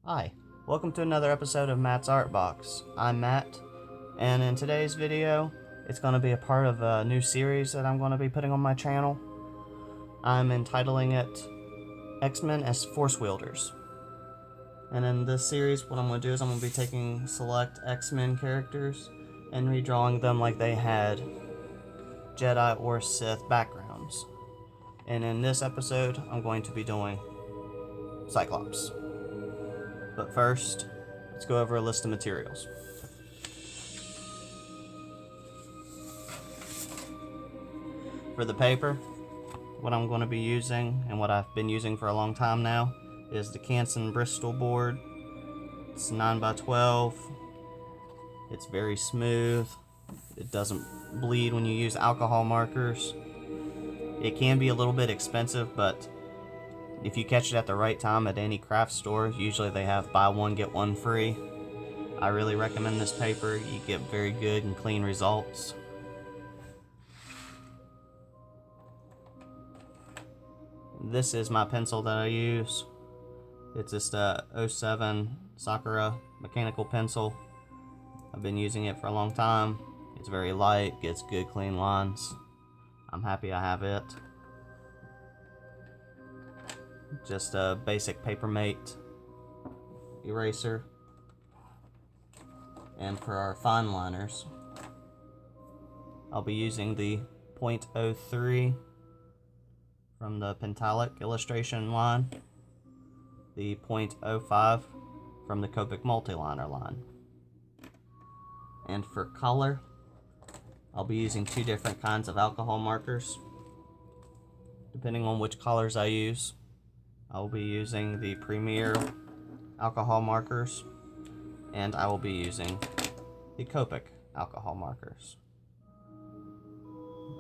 Hi, welcome to another episode of Matt's Art Box. I'm Matt, and in today's video, it's going to be a part of a new series that I'm going to be putting on my channel. I'm entitling it X-Men as Force Wielders. And in this series, what I'm going to do is I'm going to be taking select X-Men characters and redrawing them like they had Jedi or Sith backgrounds. And in this episode, I'm going to be doing Cyclops. But first, let's go over a list of materials. For the paper, what I'm going to be using, and what I've been using for a long time now, is the Canson Bristol board. It's 9x12. It's very smooth. It doesn't bleed when you use alcohol markers. It can be a little bit expensive, but if you catch it at the right time at any craft store, usually they have buy one get one free. I really recommend this paper. You get very good and clean results. This is my pencil that I use. It's just a 07 Sakura mechanical pencil. I've been using it for a long time. It's very light, gets good clean lines. I'm happy I have it. Just a basic Papermate eraser. And for our fine liners, I'll be using the .03 from the Pentalic illustration line, the .05 from the Copic Multiliner line. And for color, I'll be using two different kinds of alcohol markers. Depending on which colors I use, I will be using the Premier alcohol markers, and I will be using the Copic alcohol markers.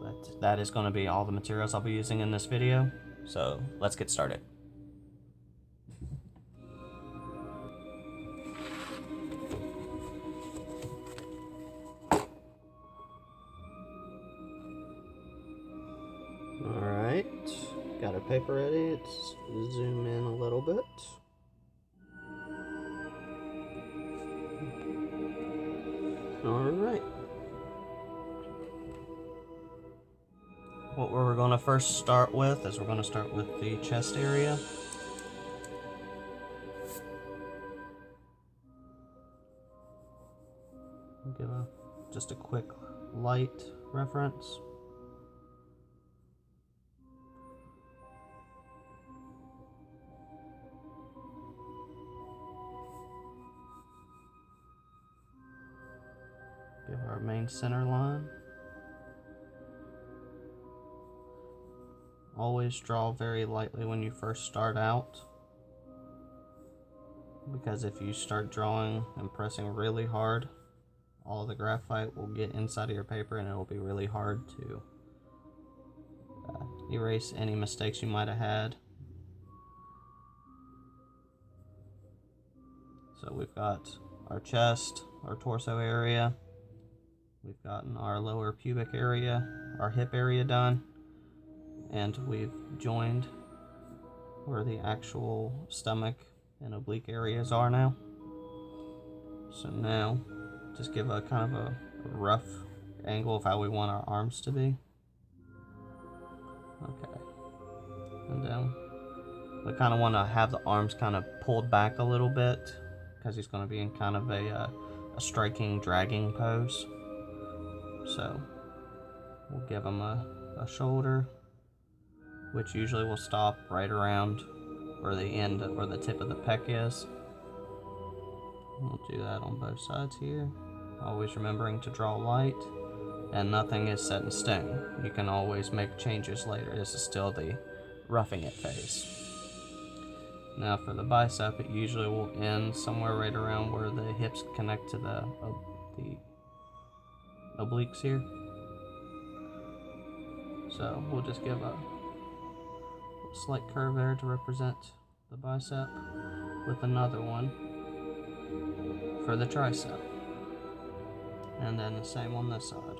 But that is going to be all the materials I'll be using in this video, so let's get started. Alright, got our paper ready. Let's zoom in a little bit. Alright. What we're going to first start with is we're going to start with the chest area. Give just a quick light reference. Give our main center line. Always draw very lightly when you first start out, because if you start drawing and pressing really hard, all of the graphite will get inside of your paper and it will be really hard to erase any mistakes you might have had. So we've got our chest, our torso area, we've gotten our lower pubic area, our hip area done, and we've joined where the actual stomach and oblique areas are now. So now, just give a kind of a rough angle of how we want our arms to be. Okay. And then we kind of want to have the arms kind of pulled back a little bit, because he's going to be in kind of a striking, dragging pose. So we'll give him a shoulder, which usually will stop right around where the end or the tip of the pec is. We'll do that on both sides here. Always remembering to draw light, and nothing is set in stone. You can always make changes later. This is still the roughing it phase. Now for the bicep, it usually will end somewhere right around where the hips connect to the obliques here. So we'll just give a slight curve there to represent the bicep, with another one for the tricep, and then the same on this side,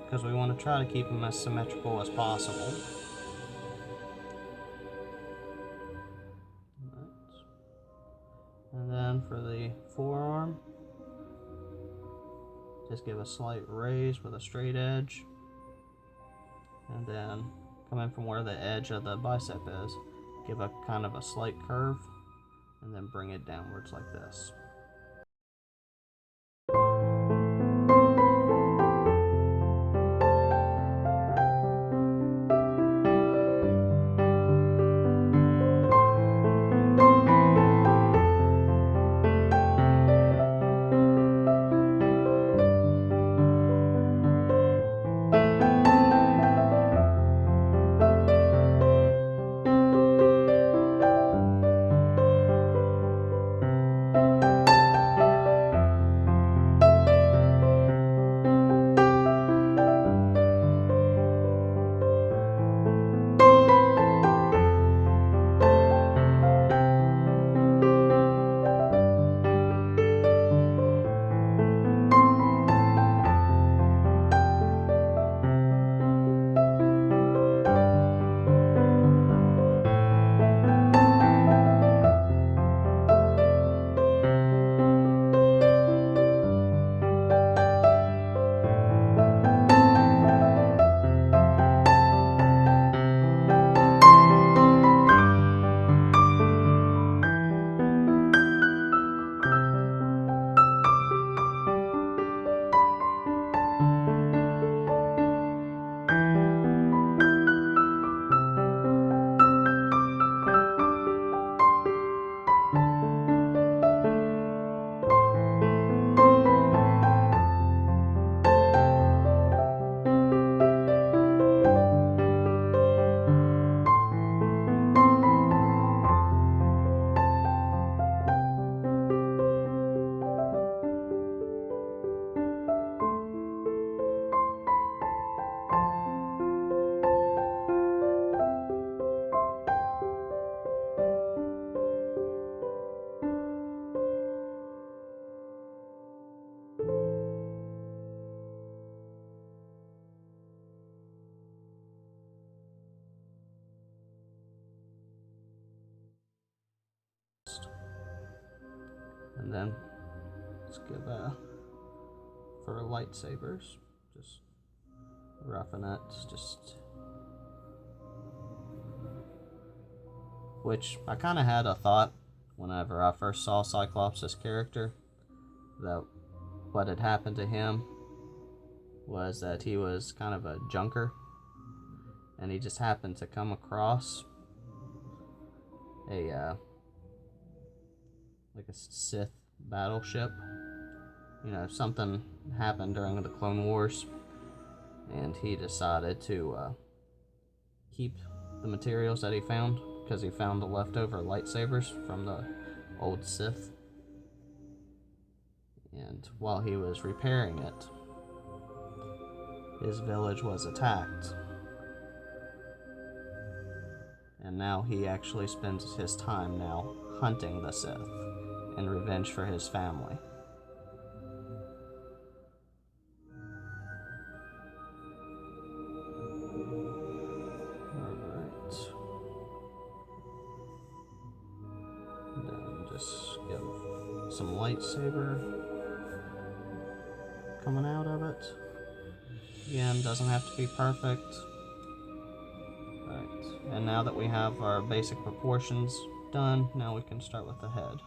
because we want to try to keep them as symmetrical as possible. Right. again for the forearm. Just give a slight raise with a straight edge. And then come in from where the edge of the bicep is. Give a kind of a slight curve. And then bring it downwards like this. And then let's give for lightsabers, just roughing it, just which I kind of had a thought whenever I first saw Cyclops' character that what had happened to him was that he was kind of a junker, and he just happened to come across a like a Sith battleship. You know, something happened during the Clone Wars, and he decided to keep the materials that he found, because he found the leftover lightsabers from the old Sith. And while he was repairing it, his village was attacked. And now he actually spends his time now hunting the Sith in revenge for his family. Alright. Then just give some lightsaber coming out of it. Again, doesn't have to be perfect. Alright, and now that we have our basic proportions done, now we can start with the head.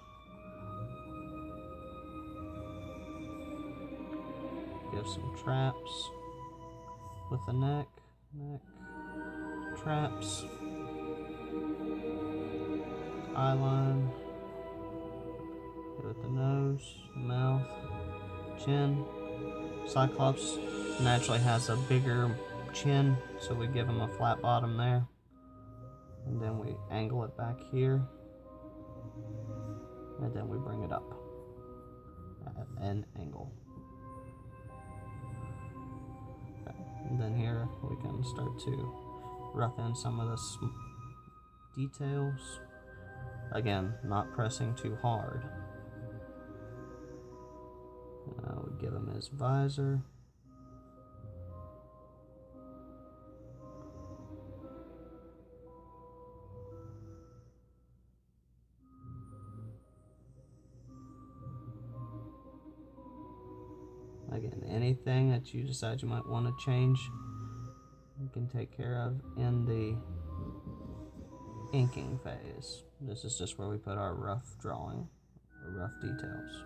Give some traps with the neck, traps, eyeline, give it the nose, mouth, chin. Cyclops naturally has a bigger chin, so we give him a flat bottom there. And then we angle it back here. And then we bring it up at an angle. Okay. And then here we can start to rough in some of the details. Again, not pressing too hard. We give him his visor. anything that you decide you might want to change, you can take care of in the inking phase. This is just where we put our rough drawing, or rough details.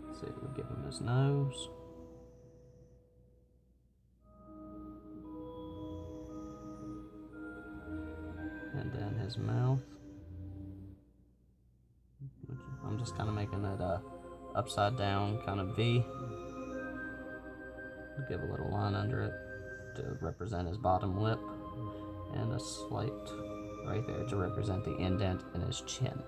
Let's see, we'll give him his nose. And then his mouth. I'm just kind of making it a upside down kind of V. Give a little line under it to represent his bottom lip, and a slight right there to represent the indent in his chin.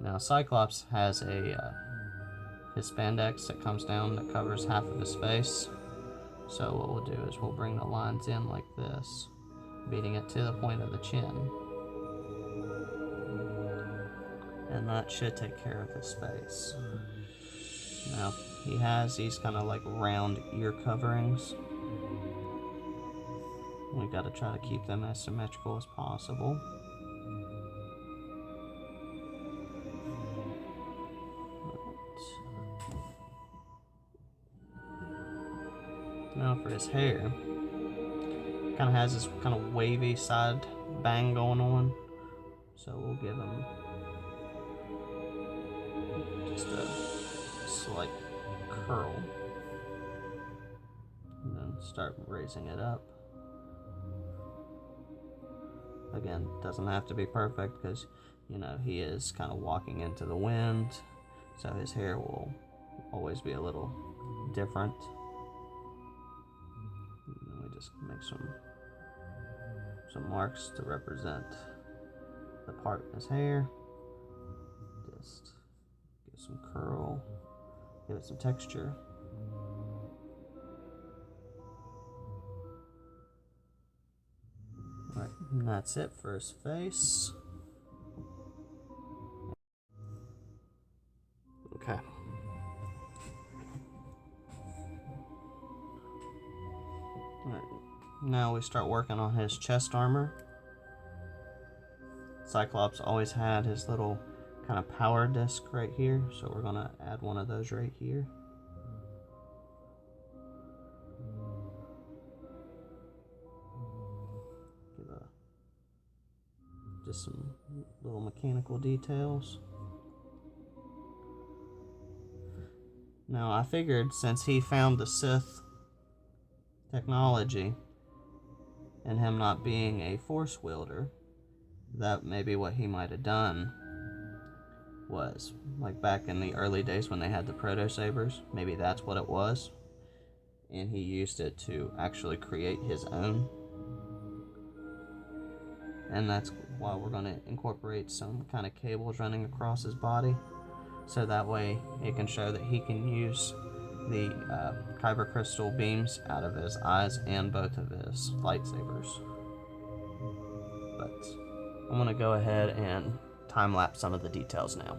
Now Cyclops has his spandex that comes down that covers half of his face. So what we'll do is we'll bring the lines in like this, beating it to the point of the chin. And that should take care of his face. Now, he has these kind of like round ear coverings. We gotta try to keep them as symmetrical as possible. Now for his hair, kind of has this kind of wavy side bang going on. So we'll give him just a slight curl, and then start raising it up. Again, doesn't have to be perfect because, you know, he is kind of walking into the wind, so his hair will always be a little different. And then we just make some marks to represent the part in his hair. Just give some curl, give it some texture. Alright, and that's it for his face. Okay. Alright, now we start working on his chest armor. Cyclops always had his little kind of power disc right here, so we're gonna add one of those right here. Just some little mechanical details. Now I figured since he found the Sith technology and him not being a force wielder, that maybe what he might have done was, like back in the early days when they had the proto sabers, maybe that's what it was, and he used it to actually create his own. And that's why we're going to incorporate some kind of cables running across his body, so that way it can show that he can use the kyber crystal beams out of his eyes and both of his lightsabers. But I'm going to go ahead and time-lapse some of the details now.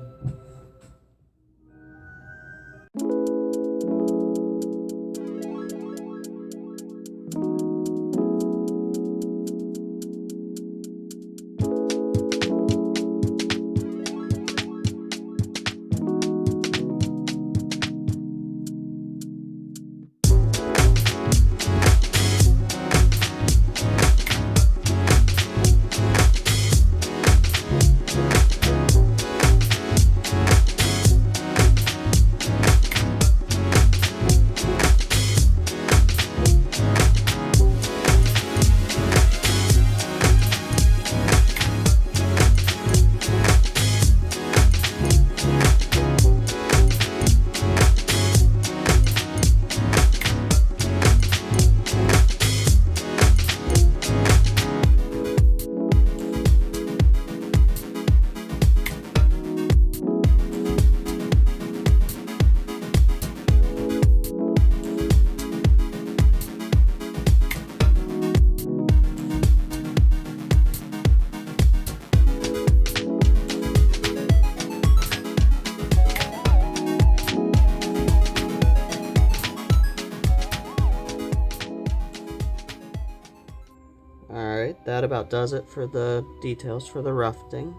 Alright, that about does it for the details for the roughding.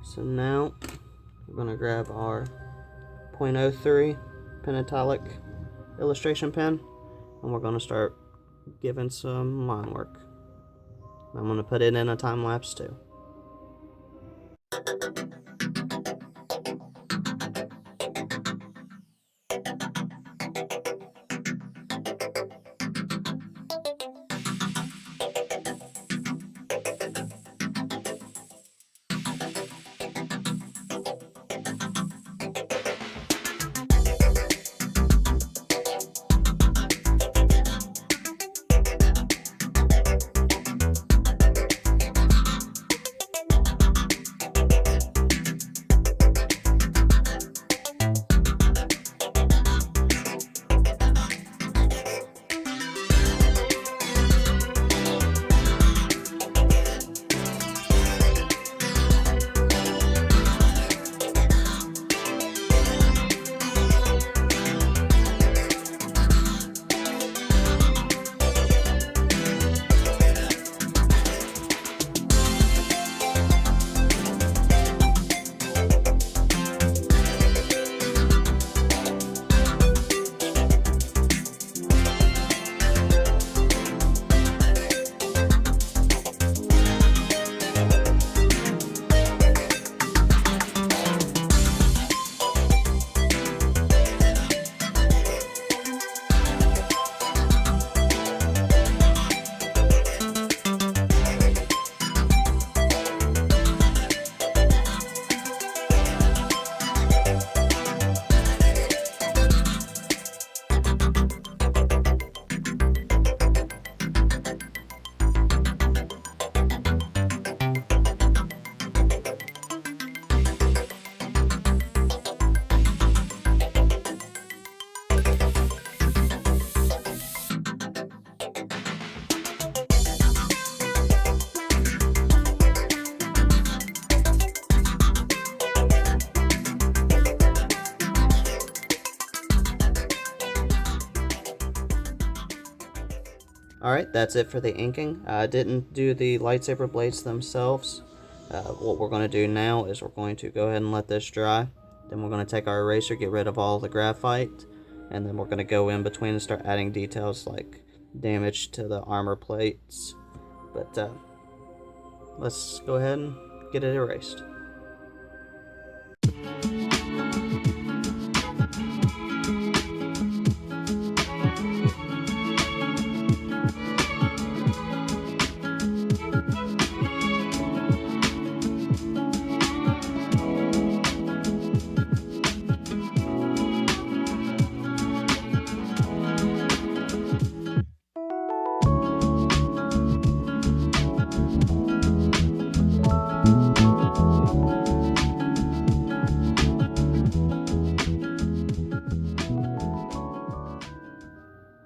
So now we're going to grab our 0.03 pentatonic illustration pen, and we're going to start giving some line work. I'm going to put it in a time lapse too. Alright, that's it for the inking. I didn't do the lightsaber blades themselves. What we're going to do now is we're going to go ahead and let this dry. Then we're going to take our eraser, get rid of all the graphite, and then we're going to go in between and start adding details like damage to the armor plates. But let's go ahead and get it erased.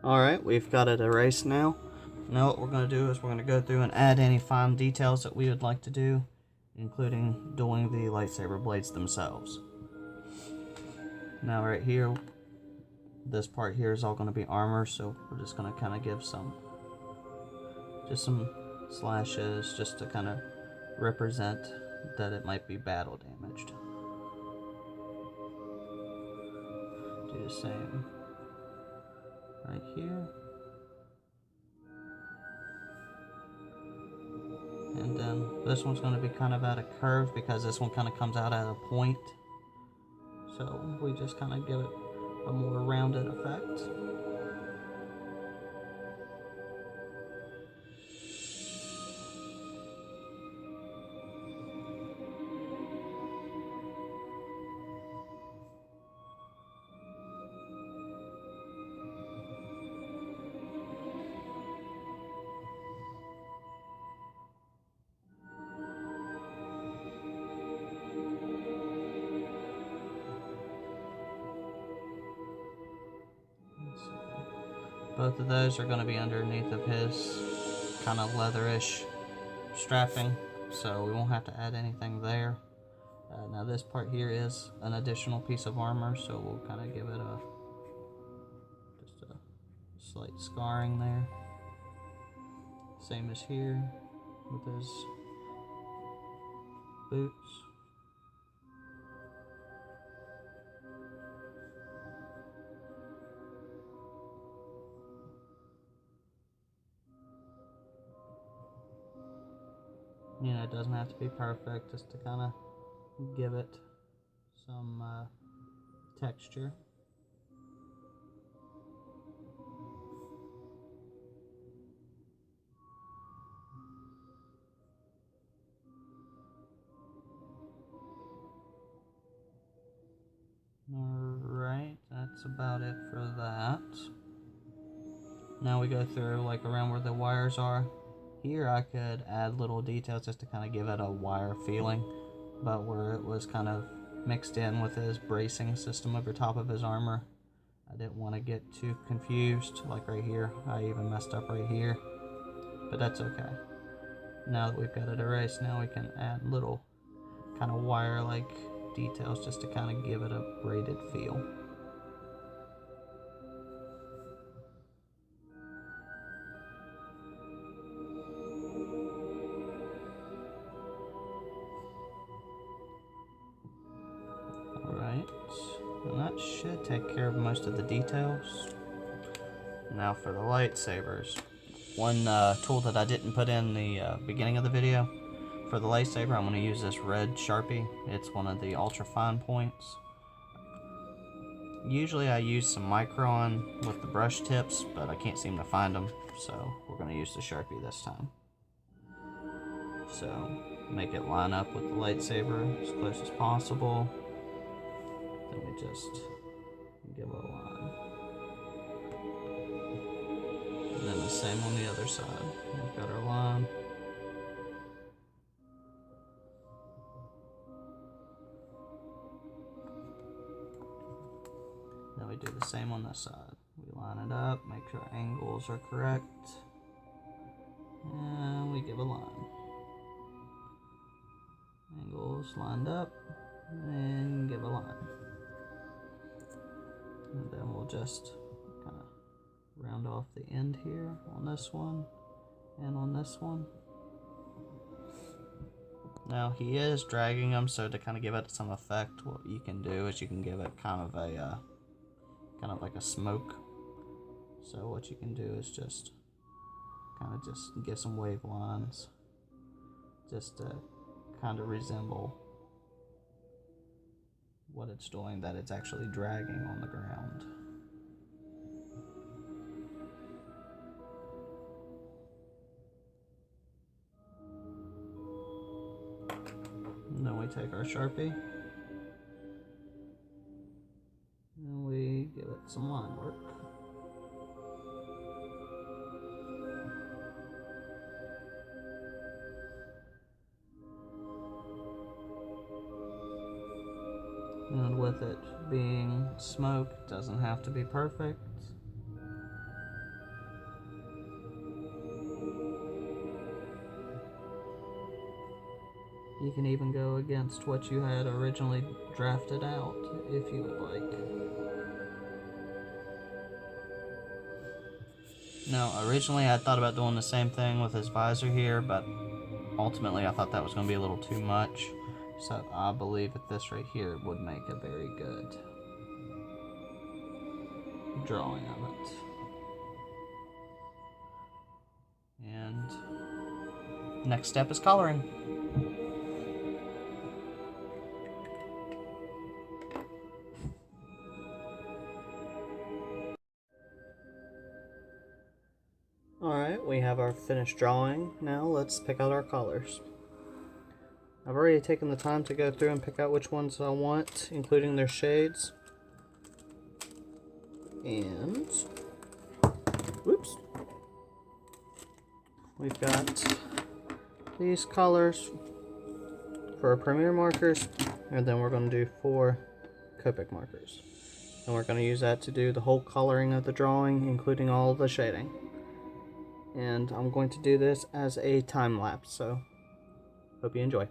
Alright, we've got it erased now. Now what we're going to do is we're going to go through and add any fine details that we would like to do, including doing the lightsaber blades themselves. Now right here, this part here is all going to be armor, so we're just going to kind of give some slashes just to kind of represent that it might be battle damaged. Do the same right here. And then this one's going to be kind of at a curve because this one kind of comes out at a point. So we just kind of give it a more rounded effect. Both of those are going to be underneath of his kind of leatherish strapping, so we won't have to add anything there. Now this part here is an additional piece of armor, so we'll kind of give it just a slight scarring there. Same as here with his boots. You know, it doesn't have to be perfect, just to kind of give it some texture. Alright, that's about it for that. Now we go through like around where the wires are. Here I could add little details just to kind of give it a wire feeling, but where it was kind of mixed in with his bracing system over top of his armor, I didn't want to get too confused. Like right here, I even messed up right here, but that's okay. Now that we've got it erased, now we can add little kind of wire-like details just to kind of give it a braided feel. Alright, and that should take care of most of the details. Now for the lightsabers. One tool that I didn't put in the beginning of the video, for the lightsaber I'm going to use this red Sharpie. It's one of the ultra fine points. Usually I use some Micron with the brush tips, but I can't seem to find them, so we're going to use the Sharpie this time. So make it line up with the lightsaber as close as possible. Then we just give it a line. And then the same on the other side. We've got our line. Then we do the same on this side. We line it up, make sure angles are correct, and we give a line. Angles lined up, and give a line. And then we'll just kind of round off the end here on this one and on this one. Now he is dragging them, so to kind of give it some effect, what you can do is you can give it kind of like a smoke. So what you can do is just kind of just give some wave lines, just to kind of resemble what it's doing, that it's actually dragging on the ground. And then we take our Sharpie and we give it some line work. And with it being smoke, it doesn't have to be perfect. You can even go against what you had originally drafted out if you would like. Now, originally I thought about doing the same thing with his visor here, but ultimately I thought that was going to be a little too much. So I believe that this right here would make a very good drawing of it. And next step is coloring. Alright, we have our finished drawing. Now let's pick out our colors. I've already taken the time to go through and pick out which ones I want, including their shades. And, whoops, we've got these colors for Premier markers, and then we're going to do 4 Copic markers. And we're going to use that to do the whole coloring of the drawing, including all the shading. And I'm going to do this as a time lapse, so hope you enjoy.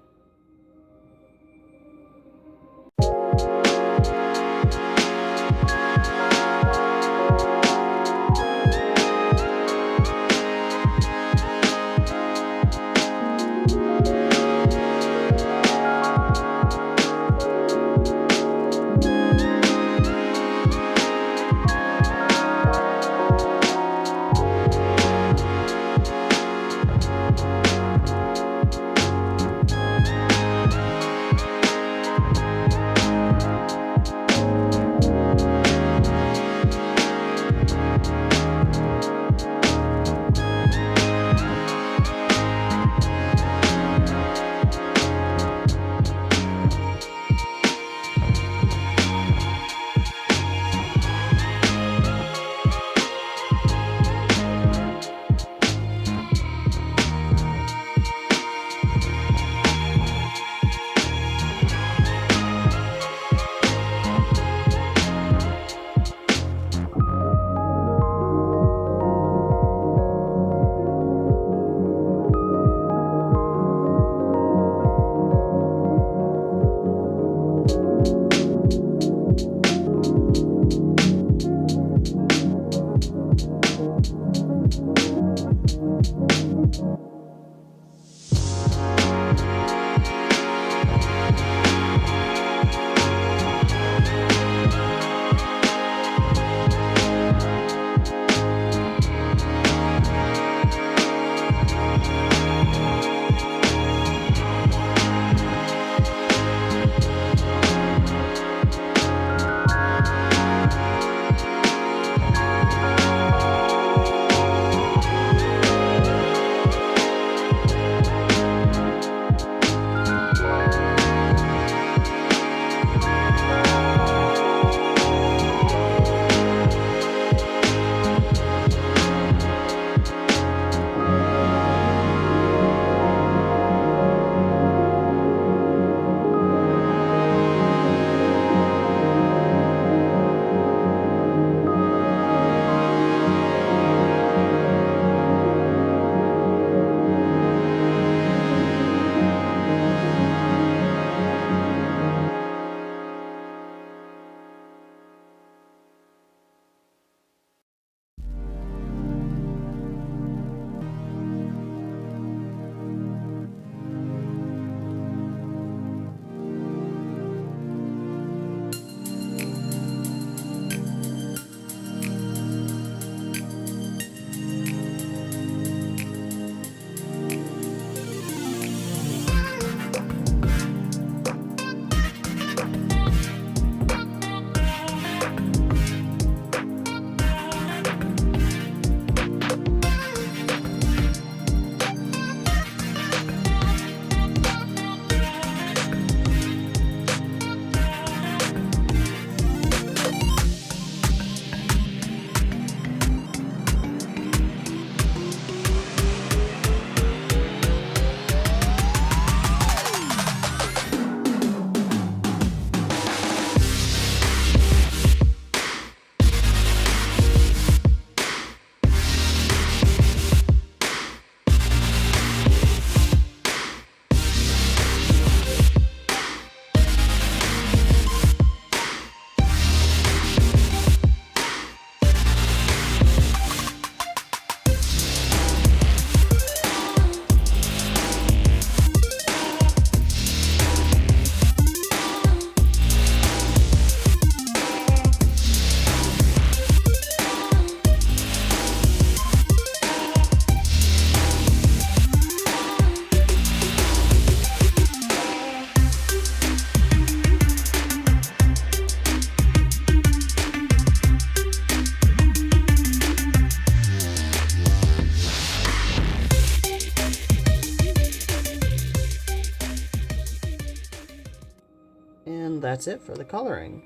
And that's it for the coloring.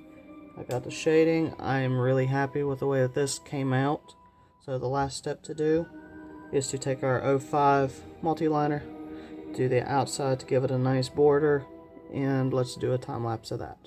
I got the shading. I'm really happy with the way that this came out. So the last step to do is to take our 05 multi-liner, do the outside to give it a nice border, and let's do a time lapse of that.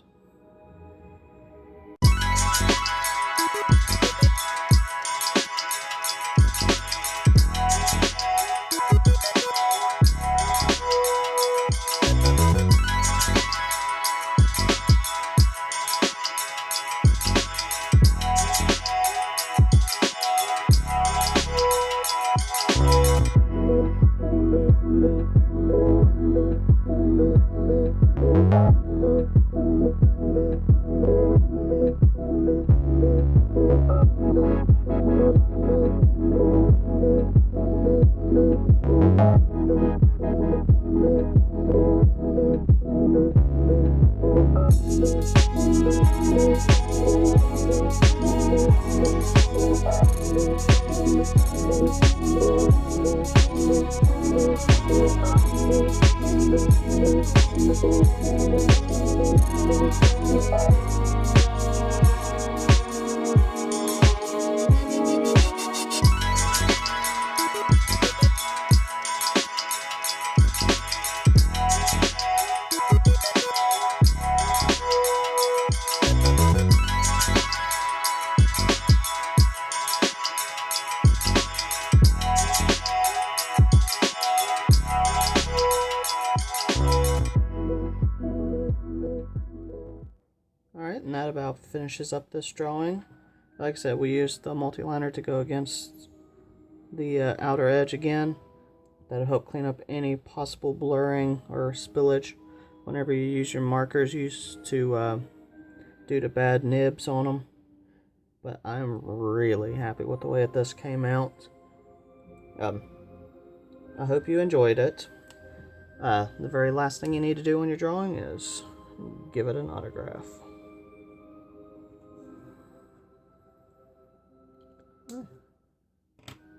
Alright, and that about finishes up this drawing. Like I said, we used the multi-liner to go against the outer edge again. That'll help clean up any possible blurring or spillage whenever you use your markers used to due to bad nibs on them. But I'm really happy with the way that this came out. I hope you enjoyed it. The very last thing you need to do when you're drawing is give it an autograph.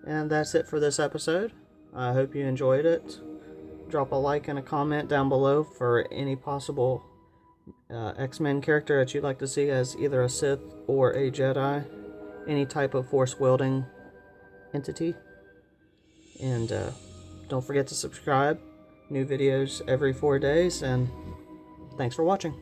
And that's it for this episode. I hope you enjoyed it. Drop a like and a comment down below for any possible X-Men character that you'd like to see as either a Sith or a Jedi. Any type of force-wielding entity. And don't forget to subscribe. New videos every 4 days, and thanks for watching.